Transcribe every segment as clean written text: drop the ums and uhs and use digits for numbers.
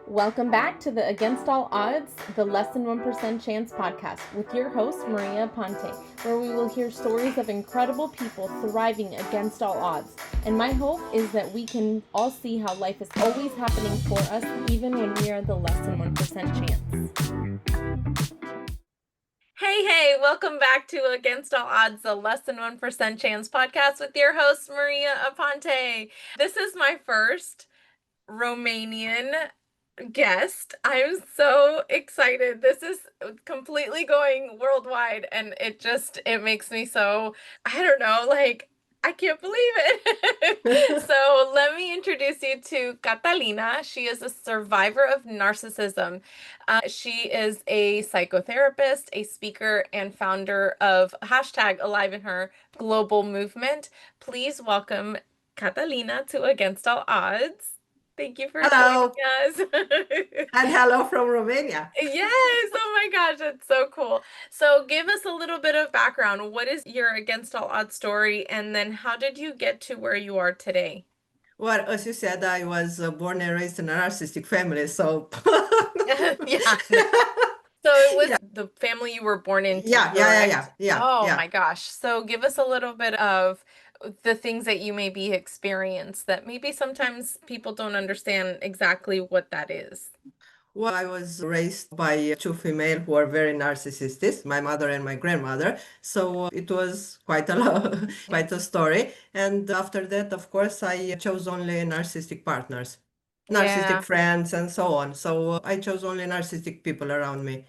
Welcome back to the Against All Odds, the Less Than 1% Chance podcast with your host, Maria Ponte, where we will hear stories of incredible people thriving against all odds. And my hope is that we can all see how life is always happening for us, even when we are the less than 1% chance. Hey, welcome back to Against All Odds, the Less Than 1% Chance podcast with your host, Maria Aponte. This is my first Romanian guest. I'm so excited. This is completely going worldwide, and it makes me so, I don't know, I can't believe it. So let me introduce you to Catalina. She is a survivor of narcissism. She is a psychotherapist, a speaker, and founder of #AliveInHer global movement. Please welcome Catalina to Against All Odds. Thank you for Hello. joining us. And hello from Romania. Yes, oh my gosh, that's so cool. So give us a little bit of background. What is your Against All Odds story, and then how did you get to where you are today? Well, as you said, I was born and raised in a narcissistic family, so Yeah. So it was yeah, the family you were born into, yeah. correct? Oh my gosh. So give us a little bit of the things that you maybe experience that maybe sometimes people don't understand exactly what that is. Well, I was raised by two female who are very narcissistic, my mother and my grandmother. So it was quite a lot, quite a story. And after that, of course, I chose only narcissistic partners, narcissistic Yeah. friends, and so on. So I chose only narcissistic people around me.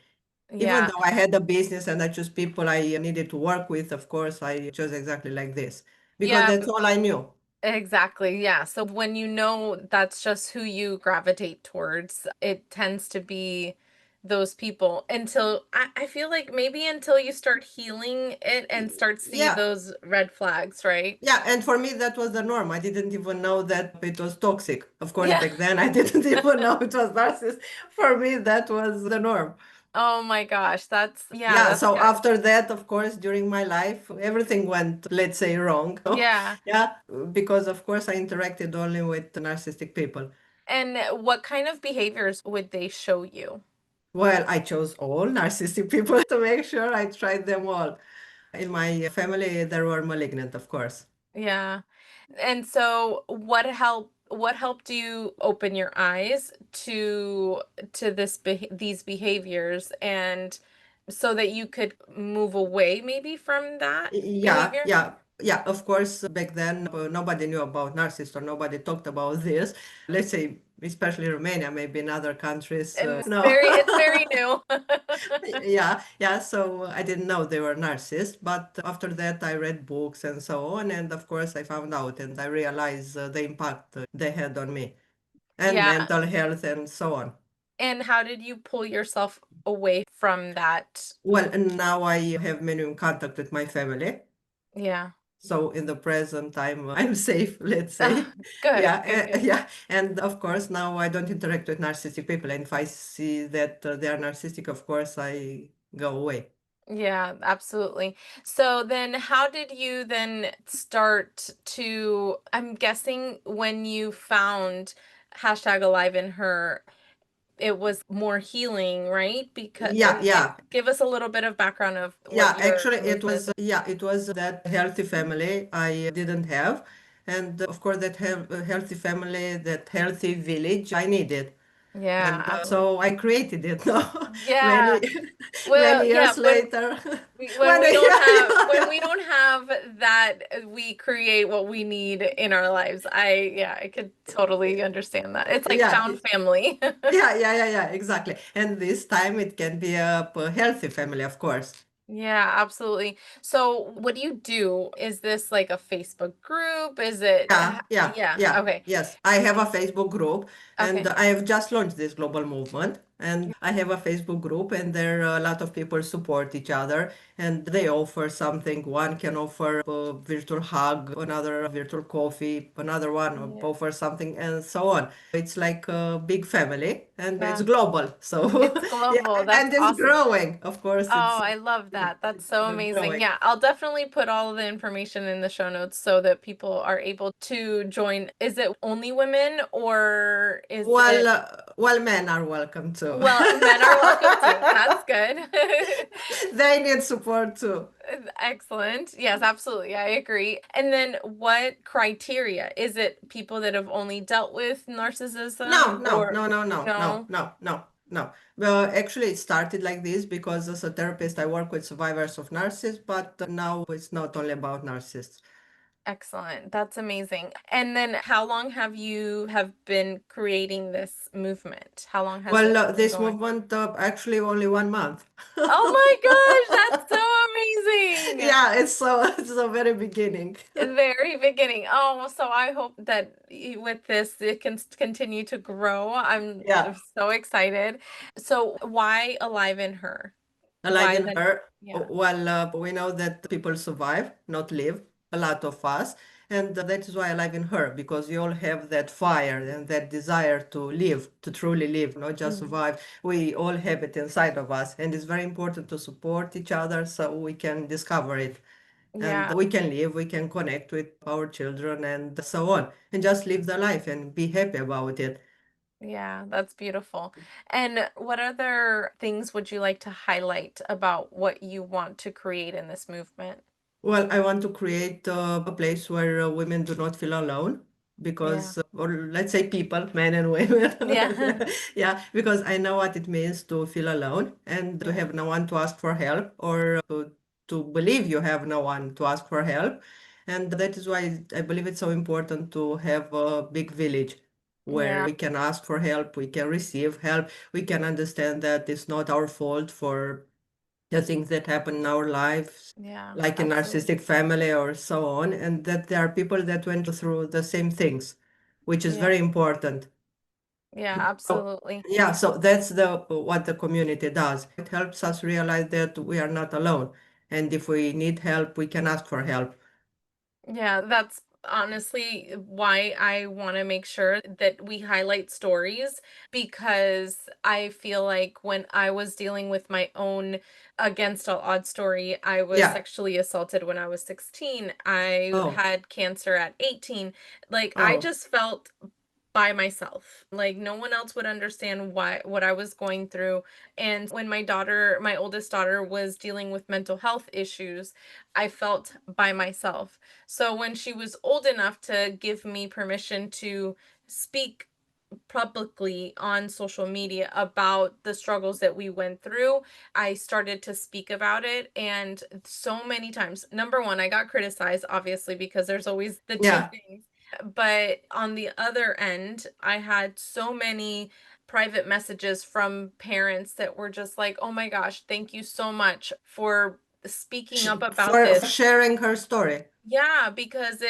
Even Yeah. though I had a business and I chose people I needed to work with, of course, I chose exactly like this because Yeah. that's all I knew. Exactly. Yeah. So when you know that's just who you gravitate towards, it tends to be those people until I feel like maybe until you start healing it and start see Yeah, those red flags, right? yeah. And for me, that was the norm. I didn't even know that it was toxic. Of course, Yeah. back then, I didn't even know it was narcissist. For me, that was the norm. Oh my gosh. Yeah, That's so good. after that, of course, during my life, everything went, let's say, wrong. Yeah. Yeah, because of course I interacted only with narcissistic people. And what kind of behaviors would they show you? Well, I chose all narcissistic people to make sure I tried them all. In my family, there were malignant, of course. Yeah. And so what helped you open your eyes to these behaviors, and so that you could move away maybe from that Yeah, behavior? yeah, yeah. Of course, back then, nobody knew about narcissists or nobody talked about this. Let's say, especially Romania, maybe in other countries, And no. it's very new. Yeah, yeah. So I didn't know they were narcissists, but after that, I read books and so on. And of course, I found out and I realized the impact they had on me and Yeah. mental health and so on. And how did you pull yourself away from that? Well, and now I have minimum contact with my family. Yeah. So in the present time, I'm safe, let's Oh, say. good, Yeah, good, good. yeah. And of course, now I don't interact with narcissistic people. And if I see that they are narcissistic, of course, I go away. Yeah, absolutely. So then how did you then start to, I'm guessing when you found #AliveInHer, it was more healing, right? Because Yeah, and yeah. give us a little bit of background of what Yeah, your actually, movement is. it was that healthy family I didn't have. And of course, that healthy family, that healthy village I needed. Yeah, And absolutely. so I created it now, Yeah. many, Well, many yeah, years later. when we don't Yeah, have when yeah. we don't have that, we create what we need in our lives. I could totally understand that. It's like Yeah, found family. yeah, exactly. And this time it can be a healthy family, of course. Yeah, absolutely. So what do you do? Is this like a Facebook group? Is it yeah, okay. Yes. I have a Facebook group and Okay. I have just launched this global movement. And I have a Facebook group, and there are a lot of people support each other and they offer something. One can offer a virtual hug, another virtual coffee, another one Yeah. offers something, and so on. It's like a big family and it's Yeah. global. So, It's yeah, global. That's and it's awesome. growing. Of course, Oh, I love that. That's so it's amazing. growing. Yeah, I'll definitely put all of the information in the show notes so that people are able to join. Is it only women, or is Well, it? Well, men are welcome too. Well, men are welcome too. That's good. They need support too. Excellent. Yes, absolutely. I agree. And then what criteria? Is it people that have only dealt with narcissism No, no, or no, no, no, no, no? no, no, no. Well, actually, it started like this because as a therapist, I work with survivors of narcissists, but now it's not only about narcissists. Excellent. That's amazing. And then how long have been creating this movement? How long has Well, it been this going? movement actually only 1 month. Oh my gosh, that's so amazing. Yeah, it's the very beginning. The very beginning. Oh, so I hope that with this it can continue to grow. I'm Yeah. so excited. So why Alive in Her? Alive Why in then? her. Yeah. Well, we know that people survive, not live, a lot of us. And that is why Alive in her, because we all have that fire and that desire to live, to truly live, not just Mhm. survive. We all have it inside of us. And it's very important to support each other so we can discover it. And Yeah. we can live, we can connect with our children and so on. And just live the life and be happy about it. Yeah, that's beautiful. And what other things would you like to highlight about what you want to create in this movement? Well, I want to create a place where women do not feel alone Yeah. because, or let's say people, men and women. Yeah. Yeah, because I know what it means to feel alone and to Yeah. have no one to ask for help or to believe you have no one to ask for help. And that is why I believe it's so important to have a big village where Yeah. we can ask for help, we can receive help, we can understand that it's not our fault for the things that happen in our lives, Yeah, like a absolutely. narcissistic family or so on, and that there are people that went through the same things, which is Yeah. very important. Yeah, So, absolutely. yeah, so that's the what the community does. It helps us realize that we are not alone, and if we need help, we can ask for help. Yeah, that's honestly why I want to make sure that we highlight stories because I feel like when I was dealing with my own against all odds story, I was Yeah. sexually assaulted when I was 16. I Oh, had cancer at 18. Like I oh, just felt by myself. Like no one else would understand what I was going through. And when my oldest daughter was dealing with mental health issues, I felt by myself. So when she was old enough to give me permission to speak publicly on social media about the struggles that we went through, I started to speak about it. And so many times, number one, I got criticized, obviously, because there's always the two yeah, things. But on the other end, I had so many private messages from parents that were just like, oh my gosh, thank you so much for speaking up about for this. sharing her story. Yeah, because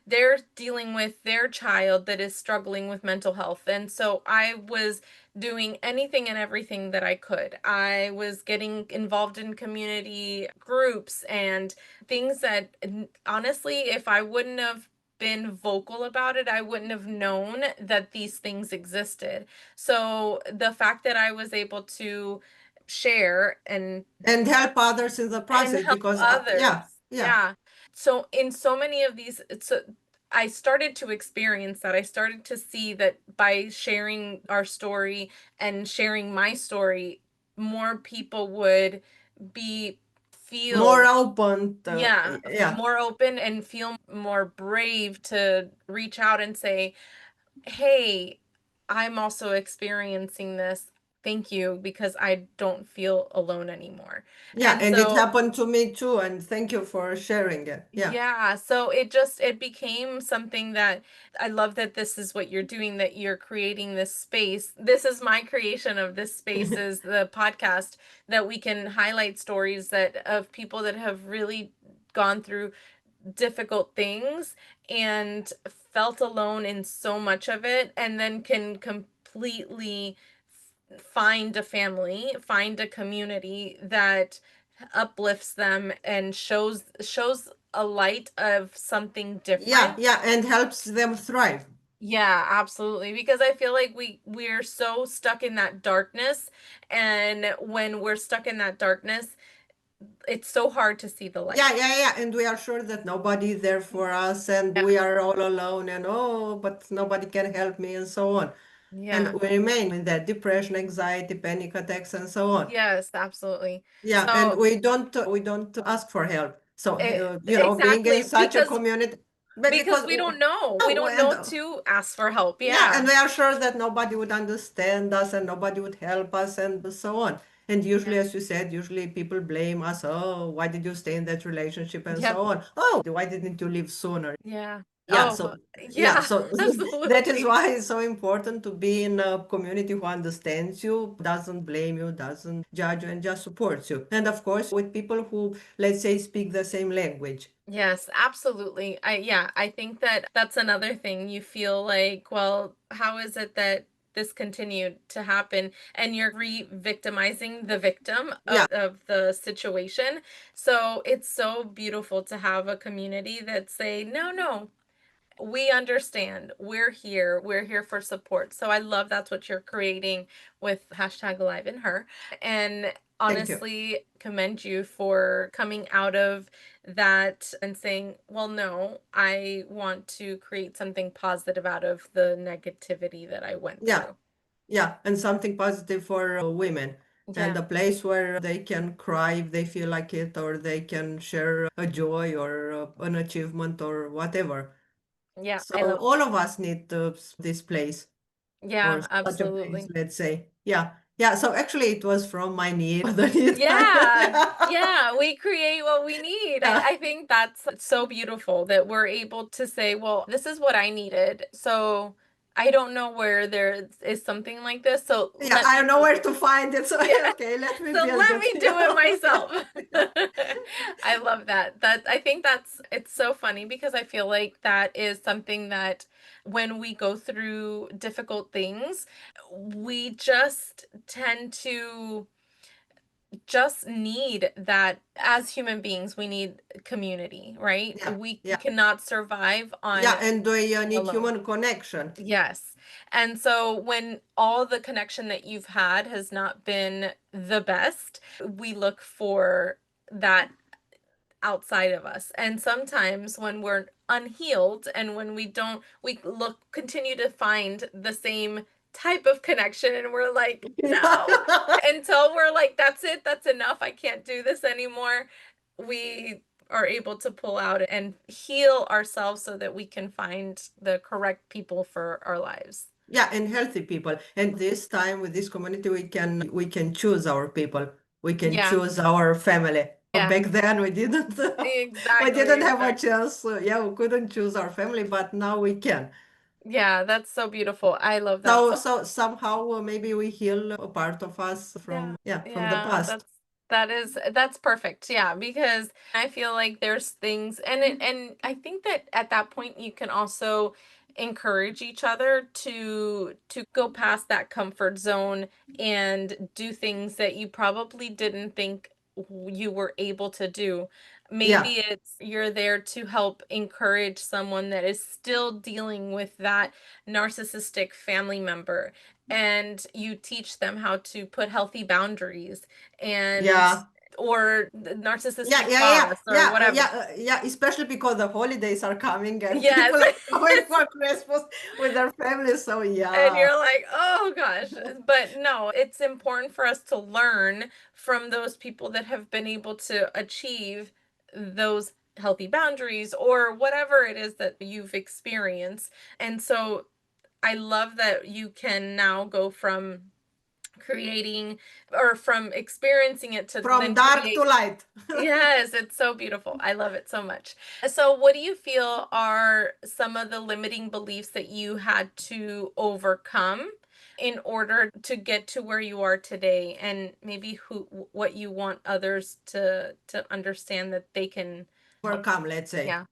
they're dealing with their child that is struggling with mental health. And so I was doing anything and everything that I could. I was getting involved in community groups and things that honestly, if I wouldn't have been vocal about it, I wouldn't have known that these things existed. So the fact that I was able to share And help others in the and process help because, others. yeah, yeah. Yeah. So in so many of these, so I started to experience that. I started to see that by sharing our story and sharing my story, more people would be More feel open, yeah, yeah. more open and feel more brave to reach out and say, "Hey, I'm also experiencing this. Thank you because I don't feel alone anymore." Yeah, And and it so happened to me too, and thank you for sharing it. Yeah. yeah, so it became something that I love that this is what you're doing, that you're creating this space. This is my creation of this space is the podcast that we can highlight stories that of people that have really gone through difficult things and felt alone in so much of it and then can completely find a family, find a community that uplifts them and shows a light of something Yeah, different. yeah, and helps them thrive. Yeah, absolutely. Because I feel like we're so stuck in that darkness, and when we're stuck in that darkness, it's so hard to see the Yeah, light. yeah, yeah, and we are sure that nobody is there for us and Yeah. we are all alone and oh, but nobody can help me and so on. And Yeah. we remain in that depression, anxiety, panic attacks, and so on. Yes, absolutely. Yeah, and So we don't ask for help. So, being in exactly such a community, but because because we don't know. We no, don't and know to ask for help. yeah, and Yeah. we are sure that nobody would understand us and nobody would help us and so on. And usually, Yeah. as you said, usually people blame us. Oh, why did you stay in that relationship and Yep. so on? Oh, why didn't you leave sooner? Yeah. Yeah, Oh, so yeah, yeah, so that is absolutely. why it's so important to be in a community who understands you, doesn't blame you, doesn't judge you, and just supports you. And of course, with people who, let's say, speak the same language. Yes, absolutely. I think that that's another thing. You feel like, well, how is it that this continued to happen? And you're re-victimizing the victim Yeah, of the situation. So it's so beautiful to have a community that say, no, no, we understand. We're here for support. So I love that's what you're creating with hashtag alive in her. And thank you. honestly commend you for coming out of that and saying, well, no, I want to create something positive out of the negativity that I went Yeah, through. yeah, and something positive for women. And Yeah. a place where they can cry if they feel like it, or they can share a joy or an achievement or whatever. Yeah, So I love. all of us need this place. Or Yeah, such a place, absolutely. let's say. Yeah. Yeah. So actually it was from my need, the need Yeah. I Yeah, we create what we need. yeah. I think that's so beautiful that we're able to say, well, this is what I needed. So I don't know where there is something like this. So Yeah, let I me don't know build where it. to find it. So Yeah. okay, let me So build let it. me do it Yeah. myself. Yeah. I love that. That I think that's it's so funny because I feel like that is something that when we go through difficult things, we just tend to just need that as human beings. We need community, right? Yeah. We Yeah. cannot survive on Yeah. And we need alone. human connection. Yes. And so when all the connection that you've had has not been the best, we look for that outside of us. And sometimes when we're unhealed and when we don't, we look, continue to find the same type of connection and we're like, no, Yeah. until we're like, that's it, that's enough, I can't do this anymore. We are able to pull out and heal ourselves so that we can find the correct people for our lives. Yeah, and healthy people. And this time with this community, we can choose our people. We can Yeah. choose our family. Yeah. Back then, we didn't we Exactly. didn't have a Exactly. chance. Yeah, we couldn't choose our family, but now we can. Yeah, that's so beautiful. I love that So so. so somehow maybe we heal a part of us Yeah. from the Yeah, past. that's perfect. Yeah, because I feel like there's things and I think that at that point you can also encourage each other to go past that comfort zone and do things that you probably didn't think you were able to do. Maybe Yeah, it's you're there to help encourage someone that is still dealing with that narcissistic family member and you teach them how to put healthy boundaries and yeah. or Yeah, narcissistic yeah, yeah, boss or yeah, whatever. yeah, especially because the holidays are coming and Yes. people are going for Christmas with their families. So And yeah, you're like, oh gosh. But no, it's important for us to learn from those people that have been able to achieve those healthy boundaries or whatever it is that you've experienced. And so I love that you can now go from creating or from experiencing it to from then dark to create. light. Yes, it's so beautiful. I love it so much. So, what do you feel are some of the limiting beliefs that you had to overcome in order to get to where you are today and maybe who what you want others to understand that they can help? Overcome, let's say. Yeah.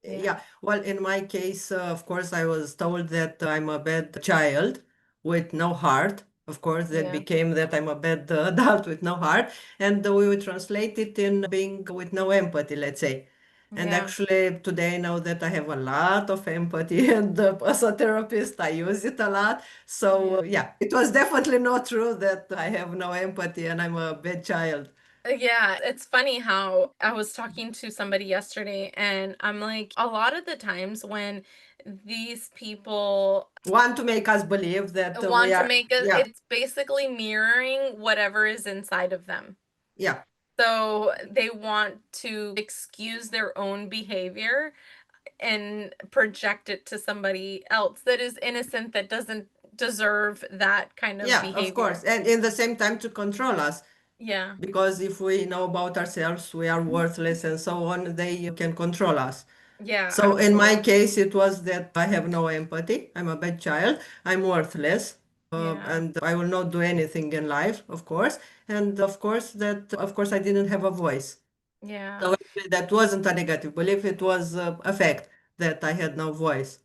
Yeah. Yeah, well, in my case, of course, I was told that I'm a bad child with no heart. Of course, that Yeah. became that I'm a bad adult with no heart. And we would translate it in being with no empathy, let's say. And Yeah. actually, today, I know that I have a lot of empathy, and as a therapist, I use it a lot. So, Yeah. yeah, it was definitely not true that I have no empathy and I'm a bad child. Yeah, it's funny how I was talking to somebody yesterday, and I'm like, a lot of the times when these people Want to make us believe that we want to are, make yeah, it's basically mirroring whatever is inside of them. yeah, So they want to excuse their own behavior and project it to somebody else that is innocent, that doesn't deserve that kind of yeah, of behavior. course. And in the same time to control us. Yeah. Because if we know about ourselves, we are worthless and so on, they can control us. Yeah, So in my absolutely. case, it was that I have no empathy. I'm a bad child. I'm worthless. Yeah. And I will not do anything in life, of course. And of course, I didn't have a voice. Yeah. So actually, that wasn't a negative belief. It was a fact that I had no voice.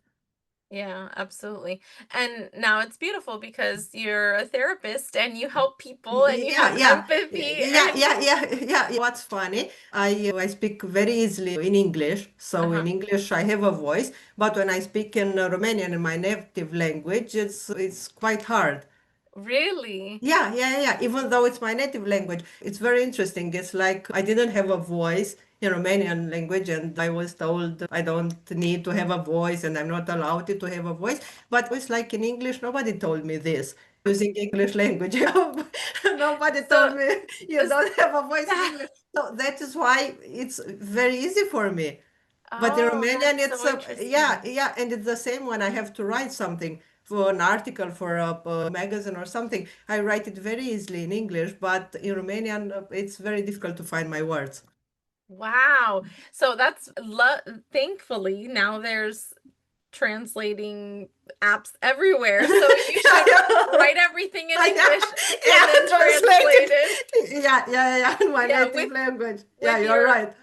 Yeah, absolutely. And now it's beautiful because you're a therapist and you help people and you Yeah, have yeah, empathy yeah, and yeah, yeah, yeah. What's funny, I speak very easily in English. So uh-huh. in English, I have a voice, but when I speak in Romanian, in my native language, it's quite hard. Really? Yeah, yeah, yeah. Even though it's my native language, it's very interesting. It's like I didn't have a voice in Romanian language, and I was told I don't need to have a voice and I'm not allowed to have a voice. But it's like in English, nobody told me this. Using English language, nobody So told me you is don't have a voice in that English. So that is why it's very easy for me. But in oh, Romanian, that's it's so yeah, interesting. yeah, and it's the same when I have to write something for an article for a magazine or something. I write it very easily in English, but in Romanian, it's very difficult to find my words. Wow. So thankfully now there's translating apps everywhere. So you should write everything in Yeah, English and yeah, then translate translated. it. Yeah, yeah, yeah, in my Yeah, native language. Yeah, with you're your right.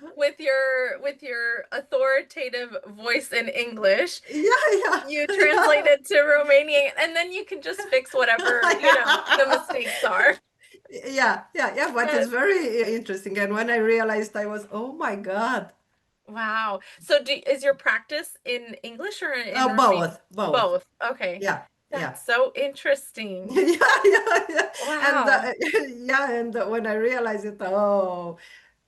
authoritative voice in English, Yeah, yeah, you translate yeah. it to Romanian, and then you can just fix whatever, the Yeah. mistakes are. Yeah, yeah, yeah, but it's But very interesting. And when I realized I was, oh my God, wow. So is your practice in English or in Romanian? both, both. Both. Okay. Yeah, yeah. That's so interesting. Yeah, yeah, yeah. And Wow. yeah, and when I realized it, oh,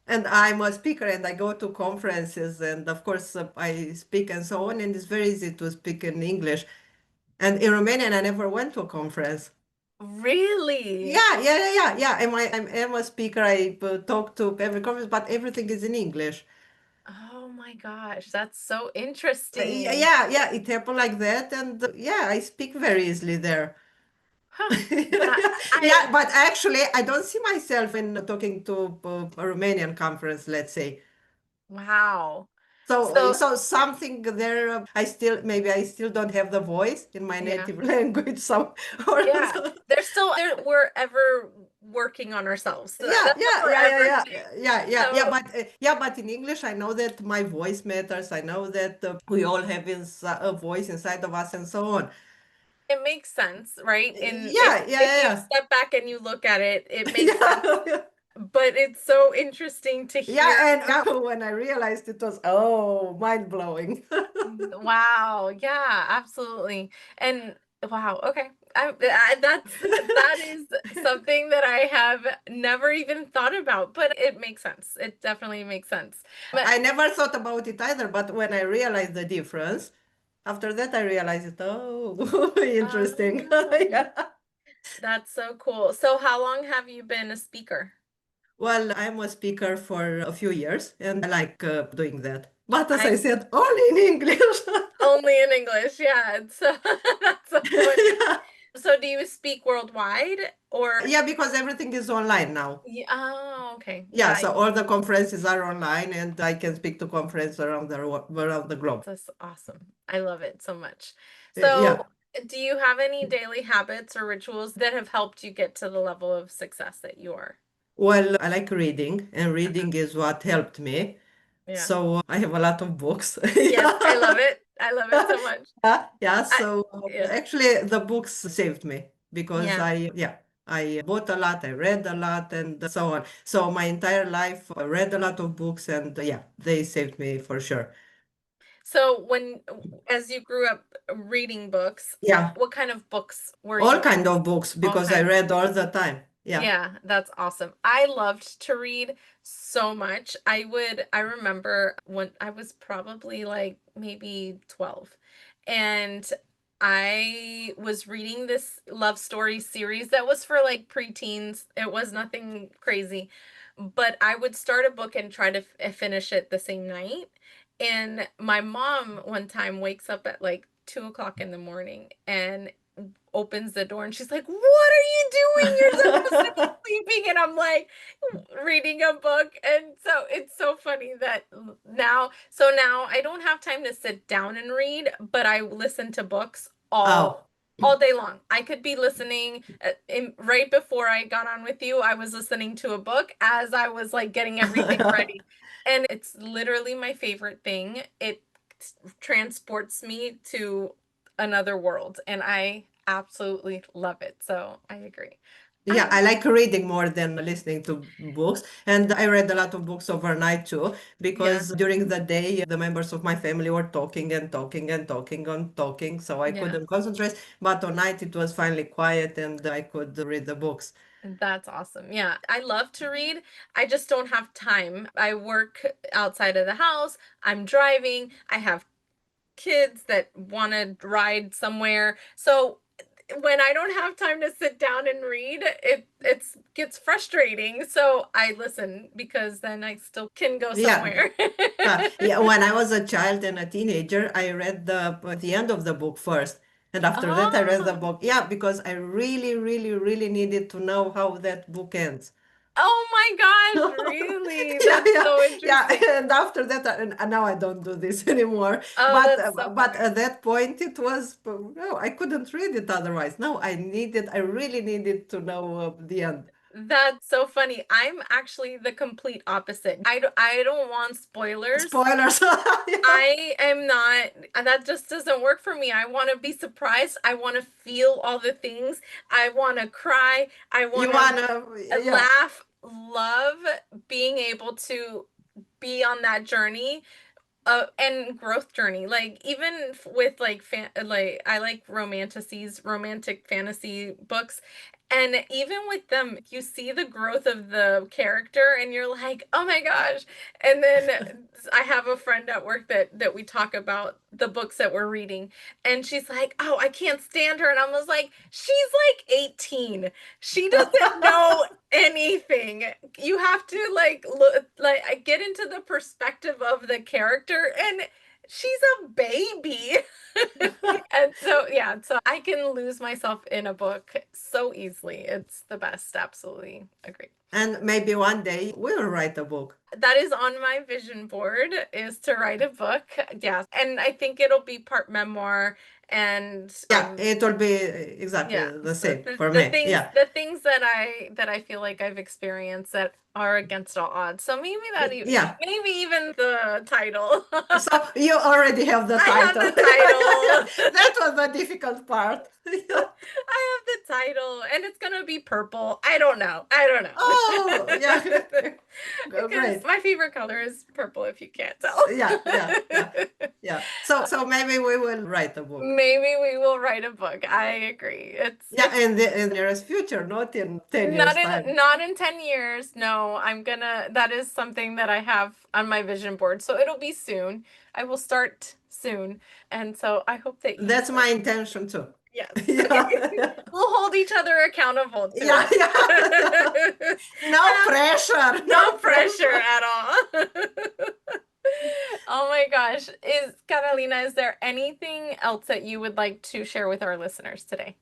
and I'm a speaker and I go to conferences and of course I speak and so on, and it's very easy to speak in English. And in Romanian, I never went to a conference. Really? Yeah, yeah, yeah, yeah, yeah. I'm a speaker. I talk to every conference, but everything is in English. Oh my gosh, that's so Yeah, interesting. yeah, yeah. It happened like that, and yeah, I speak very easily there. Huh. That I Yeah, but actually, I don't see myself in talking to a Romanian conference, let's say. wow. So, So so something there, maybe I still don't have the voice in my yeah. native language. So, or Yeah. We're ever working on ourselves. yeah, That's a yeah, yeah, yeah, forever yeah, thing. yeah, yeah, yeah. So But in English, I know that my voice matters. I know that we all have a voice inside of us, and so on. it makes sense, right? And Yeah, if you yeah, step back and you look at it, it makes sense. yeah, yeah. But it's so interesting to Yeah, hear. and when I realized it was, oh, mind blowing. Wow. Yeah, absolutely. And wow, okay. That is something that I have never even thought about, but it makes sense. It definitely makes sense. But I never thought about it either, but when I realized the difference, after that I realized it, oh, interesting. um, Yeah. that's so cool. So how long have you been a speaker? Well, I'm a speaker for a few years and I like doing that. But as I I said, only in English. only in English. Yeah, it's that's so funny. So do you speak worldwide or Yeah, because everything is online now. yeah, oh, okay. Yeah, Yeah, so all the conferences are online and I can speak to conferences around the globe. that's awesome. I love it so much. Yeah. So, do you have any daily habits or rituals that have helped you get to the level of success that you are? Well, I like reading, and Uh-huh. reading is what helped me. Yeah. So I have a lot of books. Yes, I love Yeah. it. I love it so much. Yeah, I so yeah. actually the books saved me because Yeah. I bought a lot, I read a lot, and so on. So my entire life, I read a lot of books, and yeah, they saved me for sure. So as you grew up reading books, Yeah, what kind of books were all you kind reading? of books All because I kinds. read all the time. Yeah. Yeah, that's awesome. I loved to read so much. I remember when I was probably like maybe 12, and I was reading this love story series that was for like preteens. It was nothing crazy, but I would start a book and try to finish it the same night. And my mom one time wakes up at like 2 o'clock in the morning and opens the door and she's like, "What are you doing? You're supposed to be sleeping." And I'm like reading a book. And so it's so funny that now I don't have time to sit down and read, but I listen to books Oh, all day long. I could be listening right before I got on with you. I was listening to a book as I was like getting everything ready. And it's literally my favorite thing. It transports me to another world, and I absolutely love it. So I agree. yeah, I like reading more than listening to books. And I read a lot of books overnight too, Yeah, because during the day, the members of my family were talking and talking and talking and talking. So I yeah, couldn't concentrate. But at night, it was finally quiet and I could read the books. that's awesome. Yeah, I love to read. I just don't have time. I work outside of the house. I'm driving. I have kids that want to ride somewhere. So when I don't have time to sit down and read, it gets frustrating. So I listen because then I still can go Yeah. somewhere. Yeah, when I was a child and a teenager, I read the end of the book first. And after that, I read the Oh, book. Yeah, because I really, really, really needed to know how that book ends. oh my gosh, really? Yeah, That's yeah, so yeah. interesting. And after that, and now I don't do this anymore. Oh, But that's so but funny. at that point, it was no, I couldn't read it otherwise. No, I really needed to know the end. That's so funny. I'm actually the complete opposite. I don't want spoilers. Spoilers. Yeah. I am not, that just doesn't work for me. I want to be surprised. I want to feel all the things. I want to cry. I want You to wanna, yeah. laugh. Love being able to be on that journey and growth journey. Like even with like like I like romantic fantasy books, and even with them you see the growth of the character and you're like, "Oh my gosh." And then I have a friend at work that we talk about the books that we're reading, and she's like, "Oh, I can't stand her." And I was like, "She's like 18. She doesn't know anything. You have to like look, like I get into the perspective of the character, and she's a baby." And so yeah, so I can lose myself in a book so easily. It's the best. Absolutely agree. And maybe one day we'll write a book. That is on my vision board, is to write a book. Yeah, and I think it'll be part memoir, and Yeah, it will be exactly yeah, the so same for me. Yeah. the things that I feel like I've experienced that are against all odds. So maybe Yeah. maybe even the title. So you already have the I have title. the title. That was the difficult part. Yeah. I have the title, and it's gonna be purple. I don't know. I don't Oh, yeah. know. Because Great. my favorite color is purple, if you can't tell. Yeah, yeah, yeah, yeah. So maybe we will write a book. Maybe we will write a book. I agree. Yeah, It's in the nearest future, not in 10 not years' in time. not in 10 years. No, I'm gonna that is something that I have on my vision board. So it'll be soon. I will start soon. And so I hope that you That's my intention too. yes. Yeah. We'll hold each other accountable to Yeah, yeah. it. No pressure. No pressure at all. Oh my gosh. Catalina, is there anything else that you would like to share with our listeners today?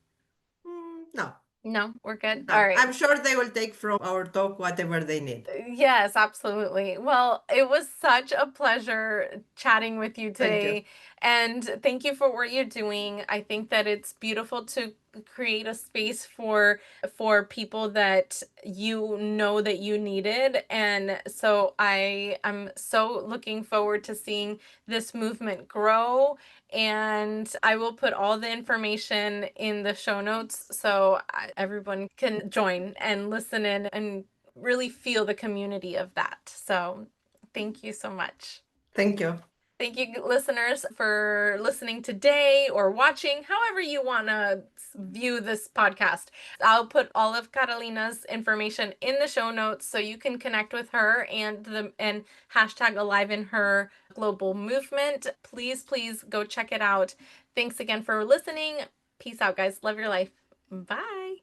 No, No, we're good. All no. right. I'm sure they will take from our talk whatever they need. Yes, absolutely. Well, it was such a pleasure chatting with you Thank you. today. And thank you for what you're doing. I think that it's beautiful to create a space for people that you know that you needed. And so I'm so looking forward to seeing this movement grow. And I will put all the information in the show notes so everyone can join and listen in and really feel the community of that. So thank you so much. Thank you. Thank you, listeners, for listening today or watching, however you want to view this podcast. I'll put all of Catalina's information in the show notes so you can connect with her and hashtag Alive in Her global movement. Please, please go check it out. Thanks again for listening. Peace out, guys. Love your life. Bye.